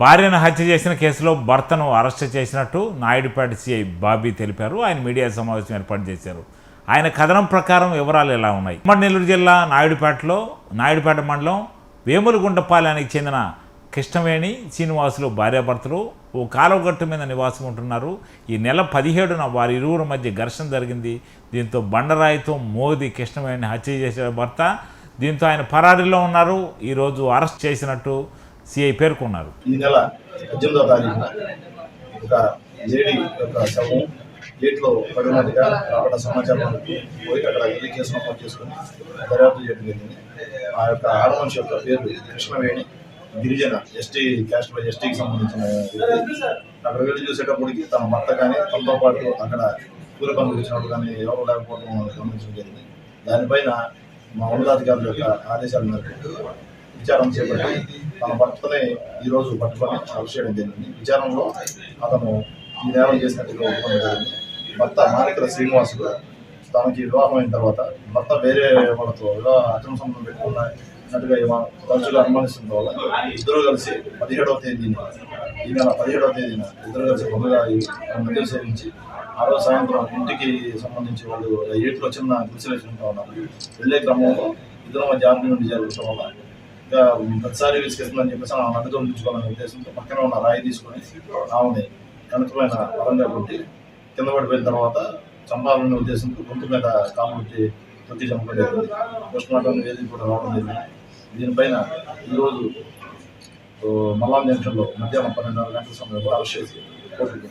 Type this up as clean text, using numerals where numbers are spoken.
భార్యను హత్య చేసిన కేసులో భర్తను అరెస్ట్ చేసినట్టు నాయుడుపేట సిఐ బాబీ తెలిపారు. ఆయన మీడియా సమావేశం ఏర్పాటు చేశారు. ఆయన కథనం ప్రకారం వివరాలు ఎలా ఉన్నాయి. ఉమ్మడి నెల్లూరు జిల్లా నాయుడుపేట మండలం వేములగుంటపాలెనికి చెందిన కృష్ణవేణి శ్రీనివాసులు భార్యాభర్తలు ఓ కాలువగట్టు మీద నివాసం ఉంటున్నారు. ఈ నెల 17న వారి ఇరువురి మధ్య ఘర్షణ జరిగింది. దీంతో బండరాయితో మోది కృష్ణవేణిని హత్య చేసిన భర్త. దీంతో ఆయన పరారీలో ఉన్నారు. ఈరోజు అరెస్ట్ చేసినట్టు సిఐ పేర్కొన్నారు. ఈ నెల 18వ తారీఖున ఒక లేడీ యొక్క శవం గేట్లో పడినట్టుగా రావడం సమాచారం పోయి అక్కడ వెళ్ళి కేసు నమోదు చేసుకుని దర్యాప్తు చేయడం జరిగింది. ఆ యొక్క ఆడమనిషి యొక్క పేరు కృష్ణవేణి, గిరిజన ఎస్టీ క్యాస్ట్ బై ఎస్టీకి సంబంధించిన వ్యక్తి. అక్కడ వెళ్ళి చూసేటప్పటికి తన భర్త కానీ తనతో పాటు అక్కడ కూలి పనులు వచ్చినప్పుడు కానీ ఎవరు లేకపోవడం గమనించడం జరిగింది. దానిపైన మా ఉన్నతాధికారుల యొక్క ఆదేశాల మేరకు విచారణ చేపట్టి తన భర్తని ఈరోజు పట్టుకొని అరెస్ట్ చేయడం జరిగింది. విచారణలో అతను ఈ నేరం చేసినట్టుగా ఒప్పుకోవడం జరిగింది. భర్త మానికల శ్రీనివాసులు తనకి వివాహం అయిన తర్వాత భర్త వేరే వాళ్ళతో అక్రమ సంబంధం పెట్టుకున్నట్టుగా తరచుగా అనుమానిస్తున్న వల్ల ఇద్దరు కలిసి 17వ తేదీన ఈ నెల 17వ తేదీన ఇద్దరు కలిసి మధ్య సేవించి ఆ రోజు సాయంత్రం ఇంటికి సంబంధించి వాళ్ళు ఏట్లో చిన్న గుడిసెలేసుకుంటా ఉన్నారు. వెళ్ళే క్రమంలో ఇద్దరు మధ్య ఆర్గ్యుమెంట్ జరుగుతాం వల్ల ఇంకా ప్రతిసారి విసిగిస్తుందని చెప్పేసి ఆమె అడ్డుతో ఉంచుకోవాలనే ఉద్దేశంతో పక్కన ఉన్న రాయి తీసుకొని ఆమెని కనుకమైన బలంగా కొట్టి కింద పడిపోయిన తర్వాత చంపాలనే ఉద్దేశంతో గొంతు మీద కాలు పెట్టి తొక్కి చంపడం జరిగింది. పోస్ట్ మార్టం వేదిక కూడా రావడం జరిగింది. దీనిపైన ఈరోజు మల్లాం జంక్షన్లో మధ్యాహ్నం 12:30 గంటల సమయంలో అరెస్ట్ చేసి కోర్టుకు